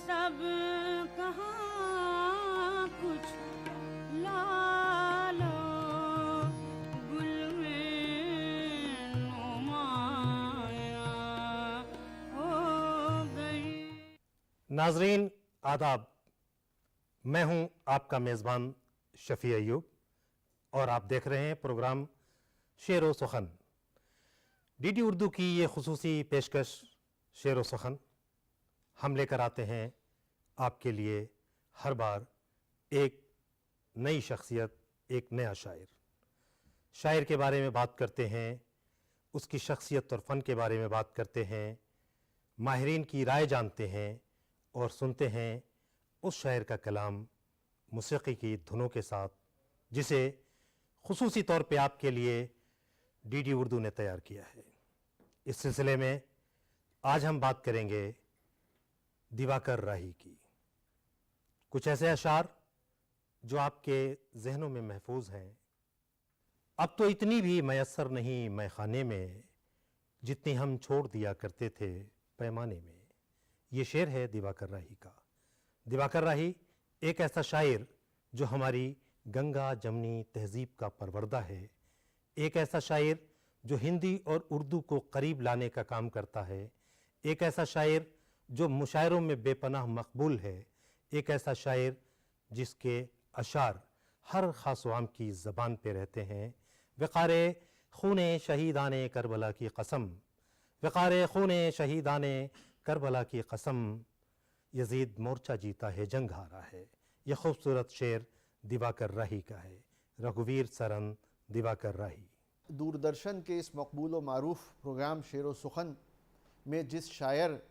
सब कहाँ कुछ लालो गुल में नुमाया हो गई। नाजरीन आदाब, मैं हूं आपका मेज़बान शफी अयूब और आप देख रहे हैं प्रोग्राम शेर व सुखन। डीडी उर्दू की ये खुसूसी पेशकश शेर व सुखन हम लेकर आते हैं आपके लिए हर बार एक नई शख्सियत, एक नया शायर। शायर के बारे में बात करते हैं, उसकी शख्सियत और फ़न के बारे में बात करते हैं, माहिरीन की राय जानते हैं और सुनते हैं उस शायर का कलाम मौसीक़ी की धुनों के साथ, जिसे खुसूसी तौर पे आपके लिए डीडी उर्दू ने तैयार किया है। इस सिलसिले में आज हम बात करेंगे दिवाकर राही की। कुछ ऐसे अशार जो आपके जहनों में महफूज हैं। अब तो इतनी भी मैसर नहीं मैखाने में, जितनी हम छोड़ दिया करते थे पैमाने में। ये शेर है दिवाकर राही का। दिवाकर राही एक ऐसा शायर जो हमारी गंगा जमनी तहजीब का परवरदा है, एक ऐसा शायर जो हिंदी और उर्दू को करीब लाने का काम करता है, एक ऐसा शायर जो मुशायरों में बेपनाह मकबूल है, एक ऐसा शायर जिसके अशार हर खास आम की ज़बान पे रहते हैं। वक़ारे खूने शहीदाने करबला की कसम, वक़ारे खूने शहीदाने करबला की कसम, यजीद मोर्चा जीता है जंग हारा है। यह खूबसूरत शेर दिवाकर राही का है। रघुवीर सरन दिवाकर राही। दूरदर्शन के इस मकबूल व मारूफ प्रोग्राम शेर व सुखन में जिस शायर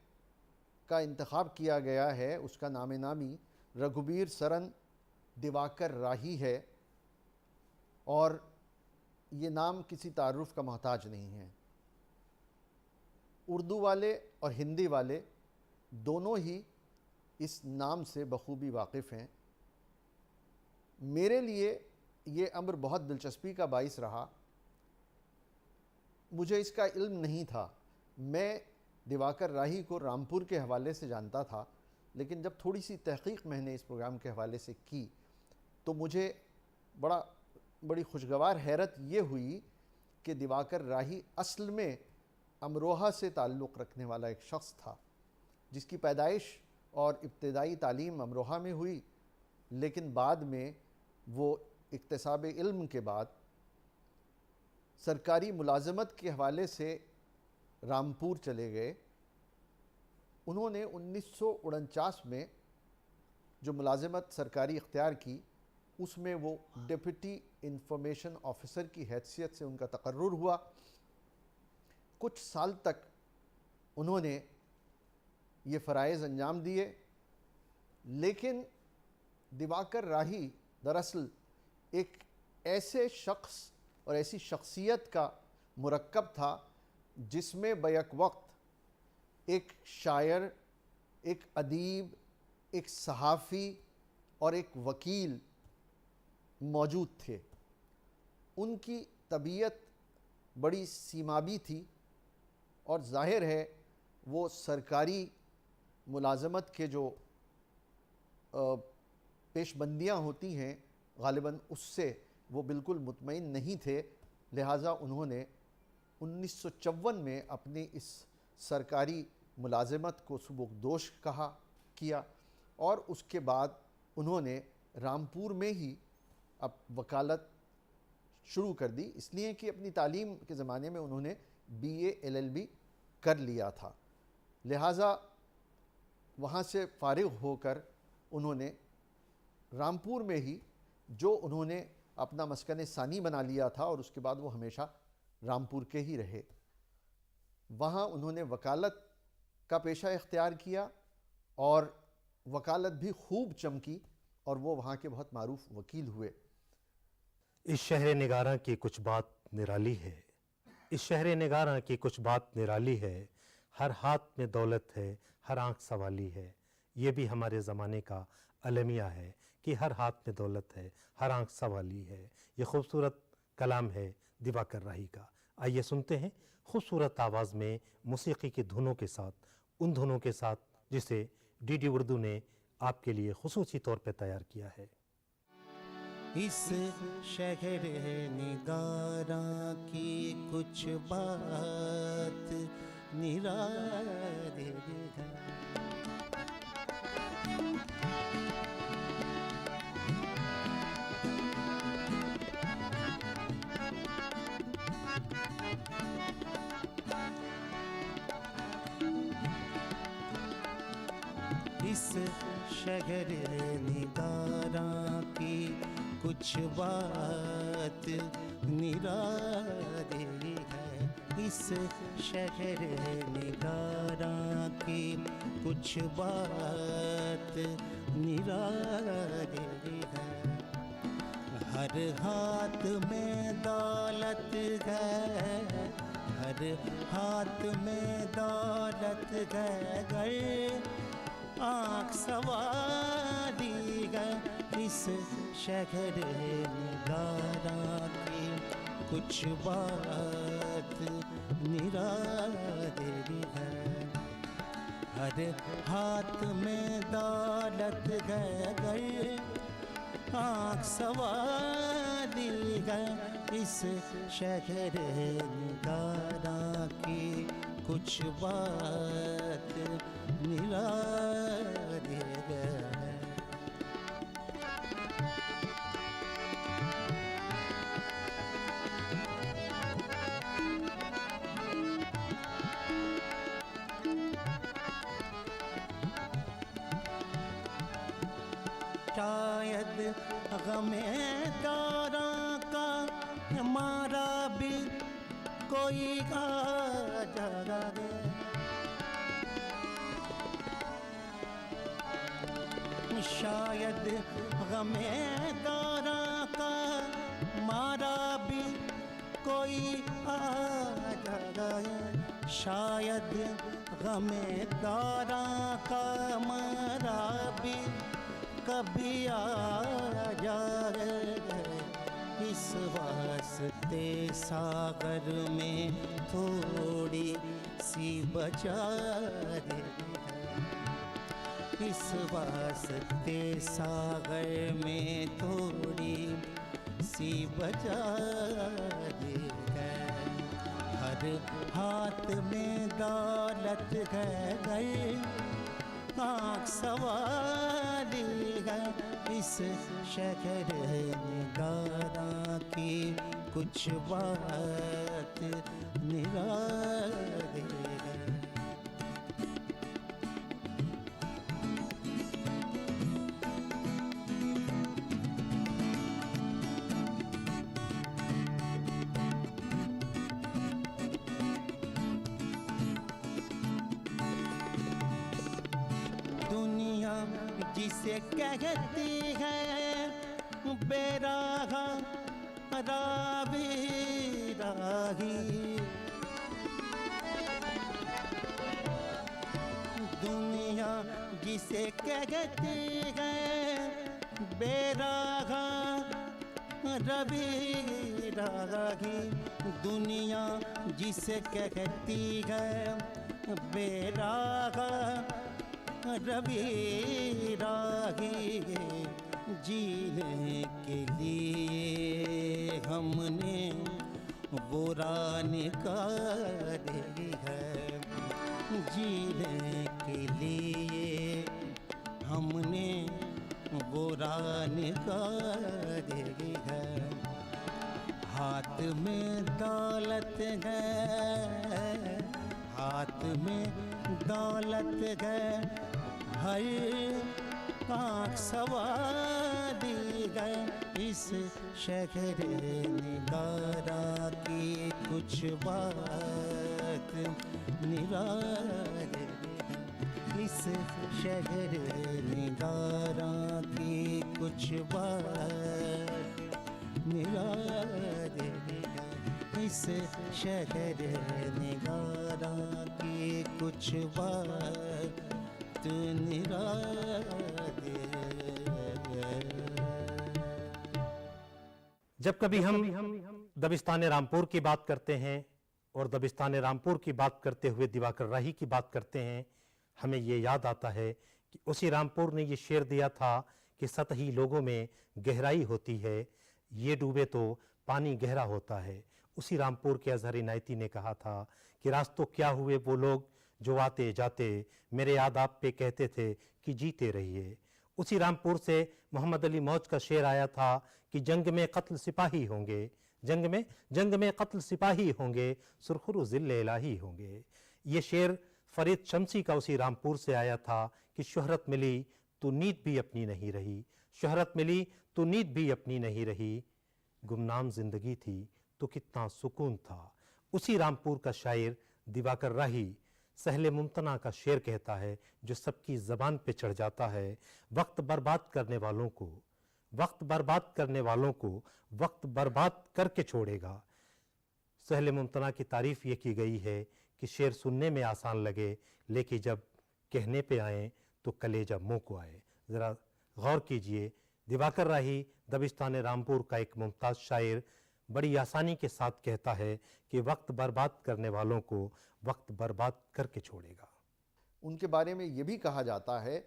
का इंतखाब किया गया है उसका नाम नामी रघुवीर सरन दिवाकर राही है, और ये नाम किसी तारुफ का मोहताज नहीं है। उर्दू वाले और हिंदी वाले दोनों ही इस नाम से बखूबी वाकिफ़ हैं। मेरे लिए ये अम्र बहुत दिलचस्पी का बाइस रहा। मुझे इसका इल्म नहीं था। मैं दिवाकर राही को रामपुर के हवाले से जानता था, लेकिन जब थोड़ी सी तहक़ीक़ मैंने इस प्रोग्राम के हवाले से की तो मुझे बड़ी खुशगवार हैरत ये हुई कि दिवाकर राही असल में अमरोहा से ताल्लुक़ रखने वाला एक शख्स था, जिसकी पैदाइश और इब्तदाई तालीम अमरोहा में हुई, लेकिन बाद में वो इक्तसाब इल्म के बाद सरकारी मुलाजमत के हवाले से रामपुर चले गए। उन्होंने 1949 में जो मुलाजमत सरकारी इख्तियार की, उसमें वो डिप्टी इंफॉर्मेशन ऑफिसर की हैसियत से उनका तकर्रुर हुआ। कुछ साल तक उन्होंने ये फ़राइज़ अंजाम दिए, लेकिन दिवाकर राही दरअसल एक ऐसे शख्स और ऐसी शख्सियत का मुरक्कब था जिसमें बैक वक्त एक शायर, एक अदीब, एक सहाफ़ी और एक वकील मौजूद थे। उनकी तबीयत बड़ी सीमाबी थी और ज़ाहिर है वो सरकारी मुलाजमत के जो पेशबंदियाँ होती हैं ग़ालिबन उससे वो बिल्कुल मुतमईन नहीं थे। लिहाजा उन्होंने 1954 में अपनी इस सरकारी मुलाजमत को सुबुकदोश किया और उसके बाद उन्होंने रामपुर में ही अब वकालत शुरू कर दी, इसलिए कि अपनी तालीम के ज़माने में उन्होंने BA LLB कर लिया था। लिहाजा वहाँ से फ़ारिग़ होकर उन्होंने रामपुर में ही जो उन्होंने अपना मस्कन सानी बना लिया था और उसके बाद वो हमेशा रामपुर के ही रहे। वहाँ उन्होंने वकालत का पेशा इख्तियार किया और वकालत भी खूब चमकी और वो वहाँ के बहुत मारूफ वकील हुए। इस शहर निगारां की कुछ बात निराली है, इस शहर निगारां की कुछ बात निराली है, हर हाथ में दौलत है, हर आंख सवाली है। ये भी हमारे ज़माने का अलमिया है कि हर हाथ में दौलत है, हर आंख सवाली है। ये खूबसूरत कलाम है दिवाकर राही का। आइए सुनते हैं खूबसूरत आवाज़ में मौसीक़ी की धुनों के साथ, उन धुनों के साथ जिसे डीडी उर्दू ने आपके लिए खुसूसी तौर पे तैयार किया है। इस शहर निगारा की कुछ बात निरारे है। इस शहर निगारा की कुछ बात निरारी है। इस शहर निगारा की कुछ बात निरारी है। हर हाथ में दौलत है, हर हाथ में दौलत है, घर आँख सवारी है। इस शहर निगारा की कुछ बात निरारी है। हर हाथ में दौलत है, घर आँख सवारी है। इस शहर निगारा की कुछ बात निरारी है। शायद गमे दारा का हमारा भी कोई आ जाए। शायद गमे दारा का मारा भी कोई आ जाए। शायद गमे दारा का मारा भी कभी आ जाए। इस वास्ते सागर में थोड़ी सी बचा दे। इस वास्ते सागर में थोड़ी सी बचा दे। हर हाथ में दौलत है, घर आँख सवारी है। इस शहर निगारा की कुछ बात निरारी है। दुनिया जिसे कहती है बेराहा रावी राही। दुनिया जिसे कहती है बेराहा रवि राही। दुनिया जिसे कहती है बेराहा रवि राही। जीने के लिए हमने वो राह निकाली है। जीने के लिए हमने वो राह निकाली है। हाथ में दौलत है, हाथ में दौलत है, हर आँख सवारी गए। इस शहर निगारा की कुछ बात निरारी है। इस शहर निगारा की कुछ बात निरारी है। इस शहर निगारा की कुछ बात जब कभी हम दबिस्तान रामपुर की बात करते हैं और दबिस्तान रामपुर की बात करते हुए दिवाकर राही की बात करते हैं, हमें ये याद आता है कि उसी रामपुर ने ये शेर दिया था कि सतही लोगों में गहराई होती है, ये डूबे तो पानी गहरा होता है। उसी रामपुर के अजहर इनायती ने कहा था कि रास्तों क्या हुए वो लोग जो आते जाते मेरे आदाब पे कहते थे कि जीते रहिए। उसी रामपुर से मोहम्मद अली मौज का शेर आया था कि जंग में कत्ल सिपाही होंगे, जंग में कत्ल सिपाही होंगे, सुरखुरु ज़िल्ले इलाही होंगे। ये शेर फरीद शमसी का उसी रामपुर से आया था कि शोहरत मिली तो नींद भी अपनी नहीं रही, शोहरत मिली तो नींद भी अपनी नहीं रही, गुमनाम जिंदगी थी तो कितना सुकून था। उसी रामपुर का शायर दिवाकर राही सहले मुमतना का शेर कहता है जो सबकी ज़बान पे चढ़ जाता है, वक्त बर्बाद करने वालों को वक्त बर्बाद करके छोड़ेगा। सहले मुमतना की तारीफ ये की गई है कि शेर सुनने में आसान लगे लेकिन जब कहने पे आए तो कलेजा मुंह को आए। ज़रा गौर कीजिए, दिवाकर राही दबिस्तान रामपुर का एक मुमताज़ शायर बड़ी आसानी के साथ कहता है कि वक्त बर्बाद करने वालों को वक्त बर्बाद करके छोड़ेगा। उनके बारे में ये भी कहा जाता है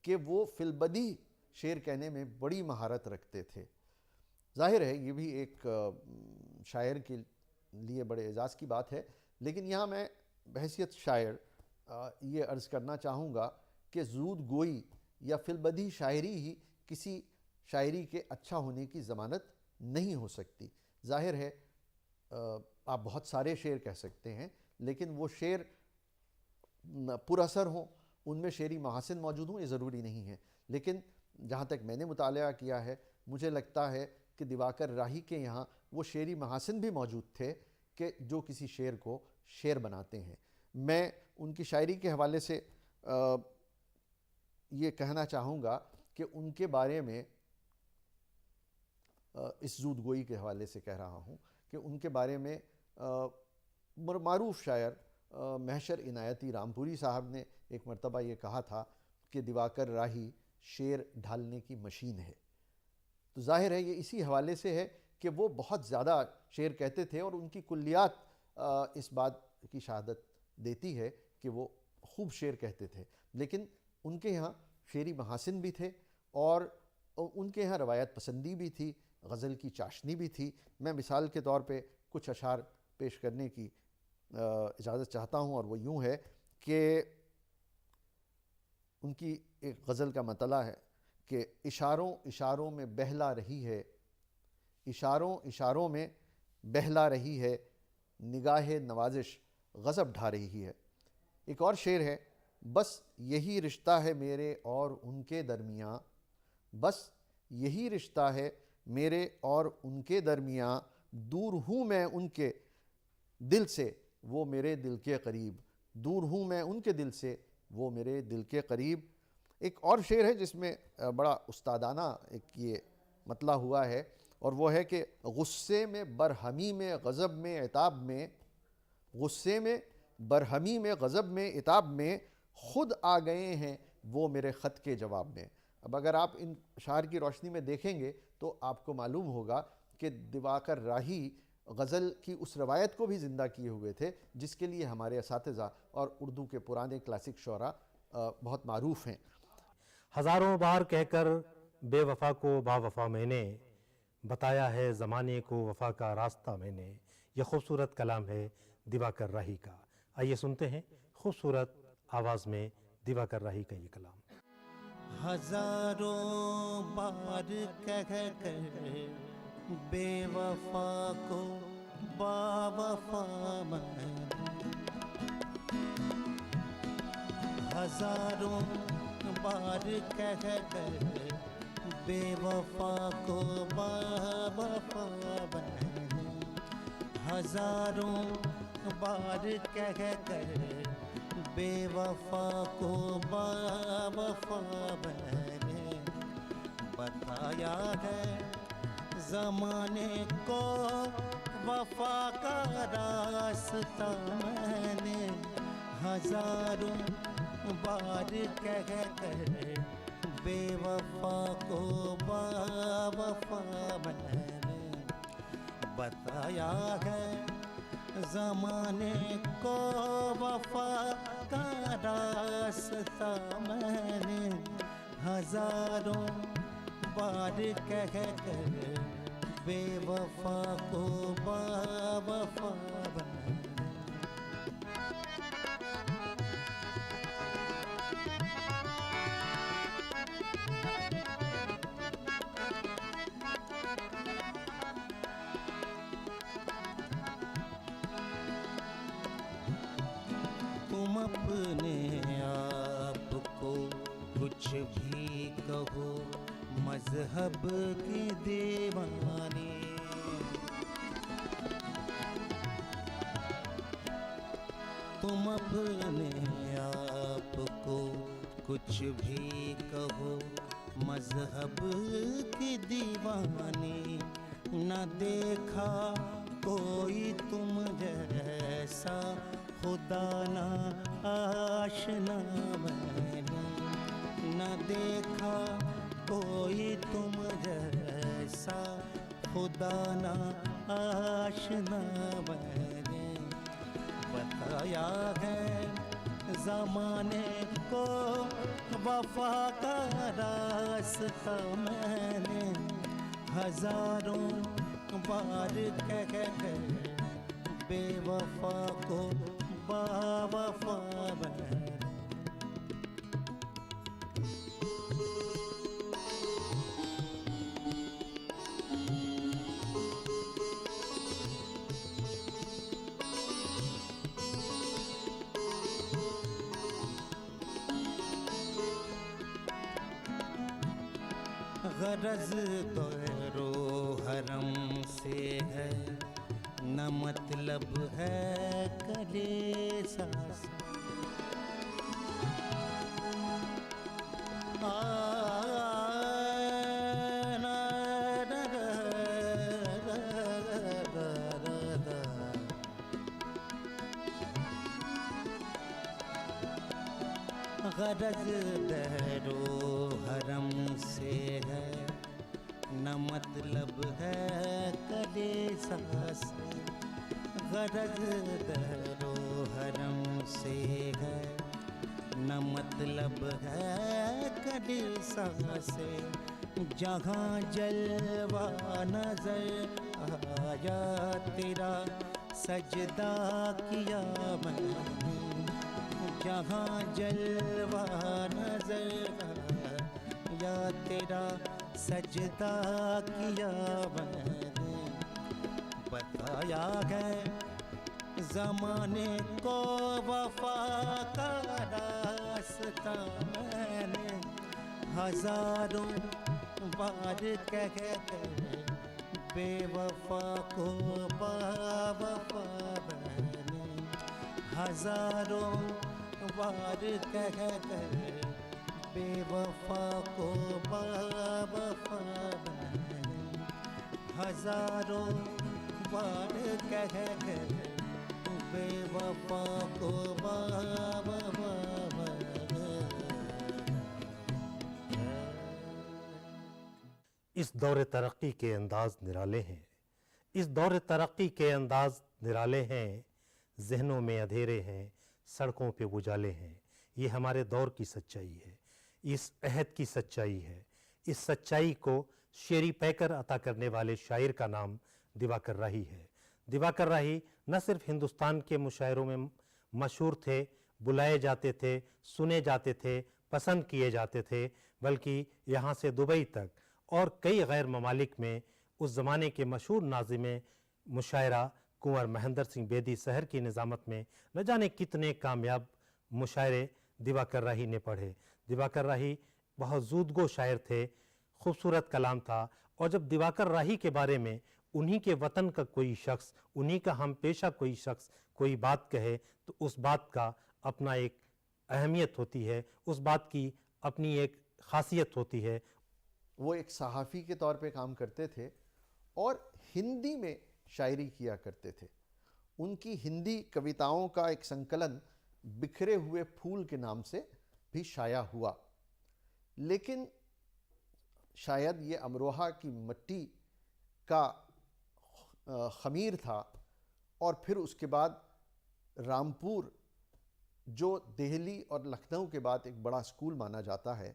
कि वो फिलबदी शेर कहने में बड़ी महारत रखते थे। जाहिर है ये भी एक शायर के लिए बड़े एजाज़ की बात है, लेकिन यहाँ मैं बहैसियत शायर ये अर्ज़ करना चाहूँगा कि ज़ूद गोई या फिलबदी शायरी ही किसी शायरी के अच्छा होने की ज़मानत नहीं हो सकती। जाहिर है आप बहुत सारे शेर कह सकते हैं, लेकिन वो शेर पुरअसर हों, उनमें शेरी महासिन मौजूद हों, ये ज़रूरी नहीं है। लेकिन जहाँ तक मैंने मुताला किया है, मुझे लगता है कि दिवाकर राही के यहाँ वो शेरी महासिन भी मौजूद थे कि जो किसी शेर को शेर बनाते हैं। मैं उनकी शायरी के हवाले से ये कहना चाहूँगा कि उनके बारे में इस ज़ूद गोई के हवाले से कह रहा हूँ कि उनके बारे में मारूफ शायर महशर इनायती रामपुरी साहब ने एक मरतबा ये कहा था कि दिवाकर राही शेर ढालने की मशीन है। तो जाहिर है ये इसी हवाले से है कि वो बहुत ज़्यादा शेर कहते थे और उनकी कुल्लियात इस बात की शहादत देती है कि वो खूब शेर कहते थे। लेकिन उनके यहाँ शेरी महासिन भी थे और उनके यहाँ रवायत पसंदी भी थी, गज़ल की चाशनी भी थी। मैं मिसाल के तौर पे कुछ अशार पेश करने की इजाज़त चाहता हूँ और वो यूँ है कि उनकी एक गज़ल का मतला है कि इशारों इशारों में बहला रही है, इशारों इशारों में बहला रही है, निगाहे नवाजिश गज़ब ढा रही है। एक और शेर है, बस यही रिश्ता है मेरे और उनके दरमियाँ, बस यही रिश्ता है मेरे और उनके दरमियाँ, दूर हूँ मैं उनके दिल से वो मेरे दिल के करीब, दूर हूँ मैं उनके दिल से वो मेरे दिल के करीब। एक और शेर है जिसमें बड़ा उस्तादाना एक ये मतला हुआ है और वो है कि गुस्से में बरहमी में गज़ब में इताब में, गुस्से में बरहमी में गज़ब में इताब में, ख़ुद आ गए हैं वो मेरे ख़त के जवाब में। अब अगर आप इन शार की रोशनी में देखेंगे तो आपको मालूम होगा कि दिवाकर राही गज़ल की उस रवायत को भी ज़िंदा किए हुए थे जिसके लिए हमारे असातिज़ा और उर्दू के पुराने क्लासिक शोरा बहुत मारूफ़ हैं। हज़ारों बार कहकर बेवफ़ा को बावफ़ा मैंने, बताया है ज़माने को वफ़ा का रास्ता मैंने। यह खूबसूरत कलाम है दिवाकर राही का। आइए सुनते हैं खूबसूरत आवाज़ में दिवाकर राही का ये कलाम। हजारों बार कह कर बेवफा को बावफा मैंने, हजारों बार कह कर बेवफा को बावफा मैंने, हजारों बार कह कर बेवफा को बावफा मैंने, बताया है ज़माने को वफा का रास्ता मैंने, हजारों बार कह कर बेवफा को बावफा मैंने, बताया है ज़माने को वफा का रास्ता मैंने हजारों बार कह कर बेवफा को बावफा बनाया। तुम अपने आप को कुछ भी कहो, मजहब के दीवाने। तुम अपने आप को कुछ भी कहो, मजहब के दीवाने। न देखा कोई तुम जैसा, खुदा ना आशना मैंने। न देखा कोई तुम जैसा, खुदा ना आशना मैंने। बताया है ज़माने को वफा का रास्ता मैंने हजारों बार कह कर बेवफा को बावफा बनाया। गरज तो हरम से है, न मतलब है कलेसा से। गरज दरो हरम से है, न मतलब है कलेसा से। गरज दरो हरम से है, न मतलब है कलेसा से। जहाँ जलवा नजर आया तेरा, सजदा किया मैंने। जहाँ जलवा नजर आया तेरा, सजदा किया मैंने। बताया है ज़माने को वफा का रास्ता मैंने हजारों बार कह कर बेवफा को बावफा मैंने। हजारों बार कह कर बेवफा को बावफा बनाया। हजारों बार कह कर बेवफा को बावफा बनाया। इस दौर तरक्की के अंदाज निराले हैं, इस दौर तरक्की के अंदाज निराले हैं। जहनों में अंधेरे हैं, सड़कों पे उजाले हैं। ये हमारे दौर की सच्चाई है, इस अहद की सच्चाई है। इस सच्चाई को शेरी पैकर अता करने वाले शायर का नाम दिवाकर राही है। दिवाकर राही न सिर्फ हिंदुस्तान के मुशायरों में मशहूर थे, बुलाए जाते थे, सुने जाते थे, पसंद किए जाते थे, बल्कि यहाँ से दुबई तक और कई गैर ममालिक में उस ज़माने के मशहूर नाज़िम मुशायरा कुंवर महेंद्र सिंह बेदी सहर की निज़ामत में न जाने कितने कामयाब मुशायरे दिवाकर राही ने पढ़े। दिवाकर राही बहुत ज़ूदगो शायर थे, खूबसूरत कलाम था। और जब दिवाकर राही के बारे में उन्हीं के वतन का कोई शख्स, उन्हीं का हम पेशा कोई शख्स कोई बात कहे, तो उस बात का अपना एक अहमियत होती है, उस बात की अपनी एक खासियत होती है। वो एक सहाफ़ी के तौर पे काम करते थे और हिंदी में शायरी किया करते थे। उनकी हिंदी कविताओं का एक संकलन बिखरे हुए फूल के नाम से भी शाया हुआ। लेकिन शायद ये अमरोहा की मिट्टी का खमीर था और फिर उसके बाद रामपुर, जो दिल्ली और लखनऊ के बाद एक बड़ा स्कूल माना जाता है,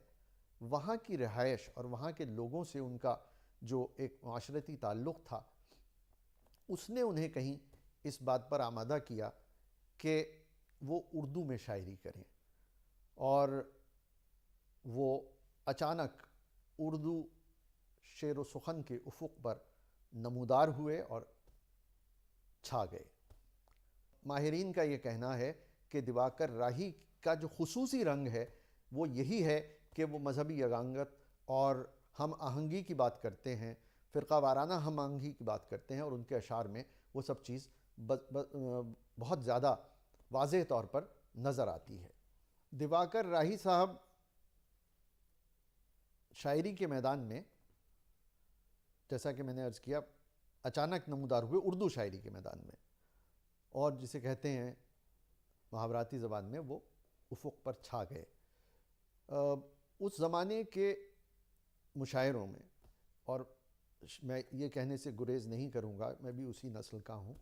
वहाँ की रिहाइश और वहाँ के लोगों से उनका जो एक माशरती ताल्लुक़ था, उसने उन्हें कहीं इस बात पर आमादा किया कि वो उर्दू में शायरी करें। और वो अचानक उर्दू शेर व सुखन के उफ़ुक़ पर नमूदार हुए और छा गए। माहिरीन का ये कहना है कि दिवाकर राही का जो खुसूसी रंग है वो यही है कि वो मजहबी यगांगत और हम आहंगी की बात करते हैं, फ़िरक़ा वाराना हम आहंगी की बात करते हैं, और उनके अशार में वो सब चीज़ बहुत ज़्यादा वाज़ेह तौर पर नज़र आती है। दिवाकर राही साहब शायरी के मैदान में, जैसा कि मैंने अर्ज़ किया, अचानक नमूदार हुए उर्दू शायरी के मैदान में, और जिसे कहते हैं मुहावराती ज़बान में वो उफ़ुक़ पर छा गए। उस ज़माने के मुशायरों में, और मैं ये कहने से गुरेज़ नहीं करूँगा, मैं भी उसी नस्ल का हूँ,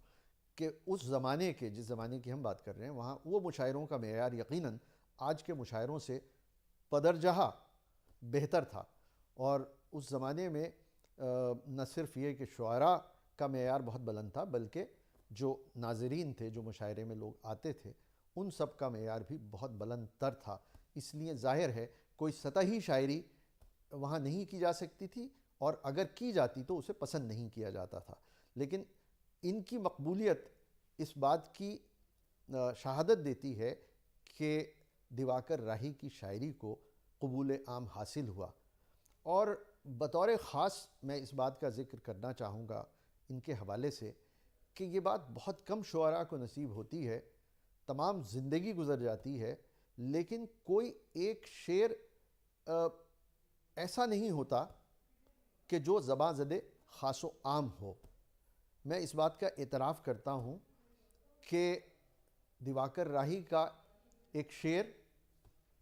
कि उस ज़माने के, जिस ज़माने की हम बात कर रहे हैं, वहाँ वो मुशायरों का मेयार यकीनन आज के मुशायरों से पदरजहा बेहतर था। और उस ज़माने में न सिर्फ़ ये कि शुआरा का मेयार बहुत बुलंद था, बल्कि जो नाज़रीन थे, जो मुशायरे में लोग आते थे, उन सब का मेयार भी बहुत बुलंद तर था। इसलिए ज़ाहिर है कोई सतही शायरी वहाँ नहीं की जा सकती थी, और अगर की जाती तो उसे पसंद नहीं किया जाता था। लेकिन इनकी मकबूलियत इस बात की शहादत देती है कि दिवाकर राही की शायरी को कबूल आम हासिल हुआ। और बतौर ख़ास मैं इस बात का ज़िक्र करना चाहूँगा इनके हवाले से कि ये बात बहुत कम शुअरा को नसीब होती है, तमाम ज़िंदगी गुज़र जाती है, लेकिन कोई एक शेर ऐसा नहीं होता कि जो ज़बां ज़दे ख़ास व आम हो। मैं इस बात का एतराफ़ करता हूँ कि दिवाकर राही का एक शेर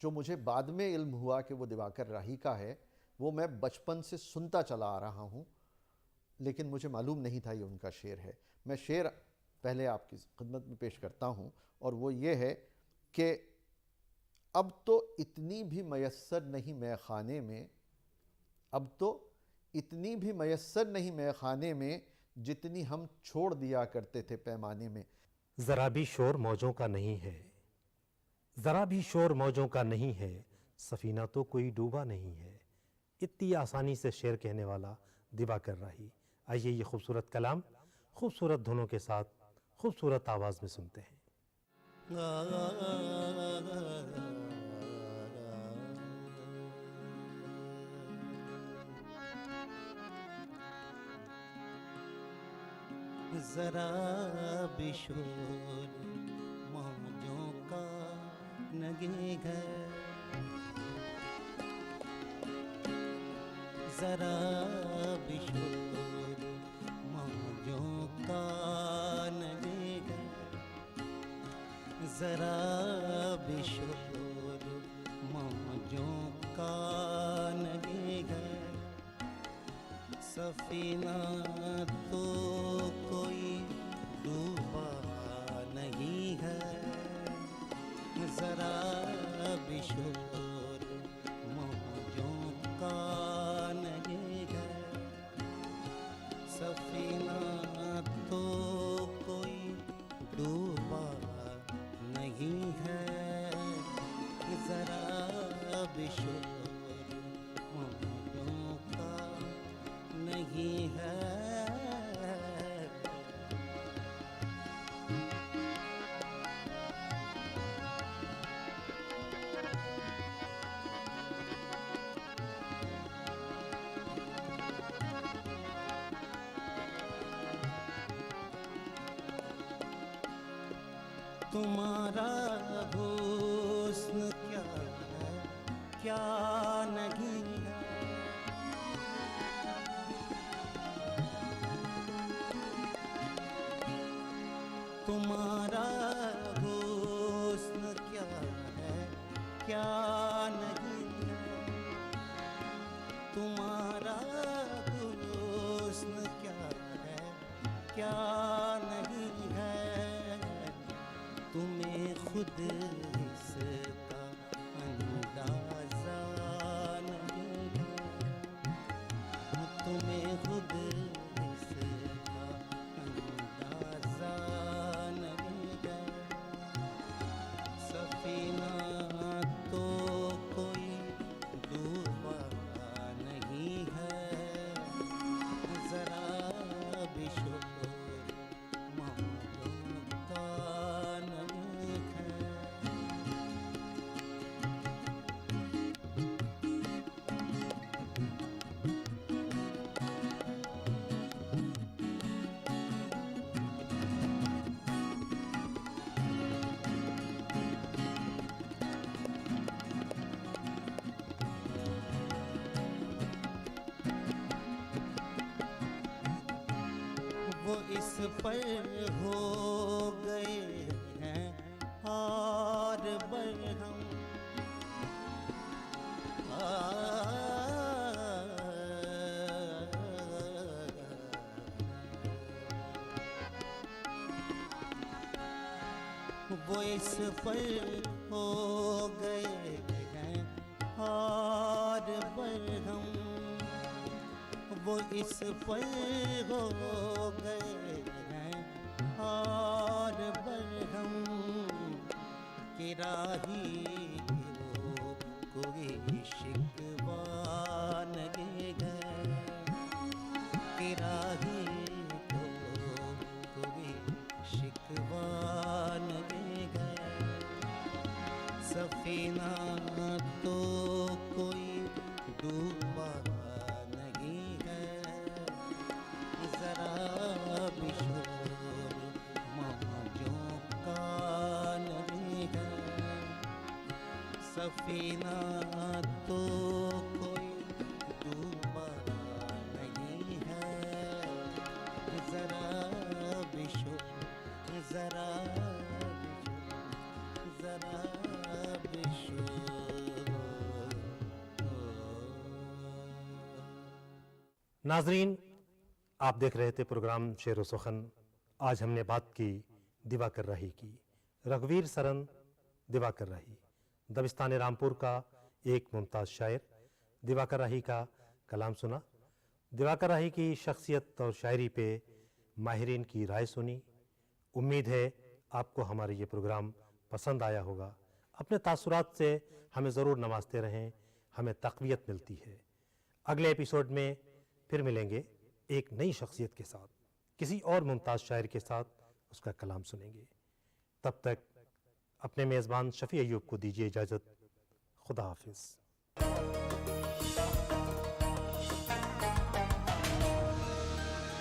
जो मुझे बाद में इल्म हुआ कि वो दिवाकर राही का है, वो मैं बचपन से सुनता चला आ रहा हूँ, लेकिन मुझे मालूम नहीं था ये उनका शेर है। मैं शेर पहले आपकी खिदमत में पेश करता हूँ, और वो ये है कि अब तो इतनी भी मयस्सर नहीं मैं खाने में, अब तो इतनी भी मयस्सर नहीं मैं खाने में, जितनी हम छोड़ दिया करते थे पैमाने में। ज़रा भी शोर मौजों का नहीं है, ज़रा भी शोर मौजों का नहीं है, सफ़ीना तो कोई डूबा नहीं है। इतनी आसानी से शेर कहने वाला दिवाकर राही। आइए ये खूबसूरत कलाम खूबसूरत धुनों के साथ खूबसूरत आवाज़ में सुनते हैं। जरा भी शोर मौजों का नहीं है, जरा भी शोर मौजों का नहीं है, जरा भी शोर मौजों का नहीं है, सफीना तो कोई डूबा नहीं है, जरा भी शोर मौजों का नहीं है, सफीना तो कोई डूबा नहीं है, जरा भी शोर मौजों का नहीं है। तुम्हारा हुस्न क्या है, क्या नहीं है, तुम्हारा हुस्न क्या है, क्या नहीं है, तुम्हारा हुस्न क्या है, क्या नहीं है, वो इस पर हो गए हैं और बरहम। वो इस पर हो गए हैं और बरहम। वो इस पर हो गए हैं और बरहम कि राही को कोई शिकवा नहीं है, कि राही को कोई शिकवा नहीं है। सफीना तो कोई डूबा नहीं है, जरा भी शोर मौजों का नहीं है। सफीना तो कोई डूबा नहीं है, जरा भी शोर, जरा भी शोर। नाजरीन, आप देख रहे थे प्रोग्राम शेर सुखन। आज हमने बात की दिवाकर राही की। रघुवीर सरन दिवाकर राही, दबिस्तान रामपुर का एक मुमताज़ शायर। दिवाकर राही का कलाम सुना। दिवाकर राही की शख्सियत और शायरी पे माहिरीन की राय सुनी। उम्मीद है आपको हमारा ये प्रोग्राम पसंद आया होगा। अपने तासुरात से हमें ज़रूर नवाजते रहें, हमें तक़वियत मिलती है। अगले एपिसोड में फिर मिलेंगे एक नई शख्सियत के साथ, किसी और मुमताज़ शायर के साथ उसका कलाम सुनेंगे। तब तक अपने मेज़बान शफ़ी अय्यूब को दीजिए इजाज़त। खुदा हाफिज़।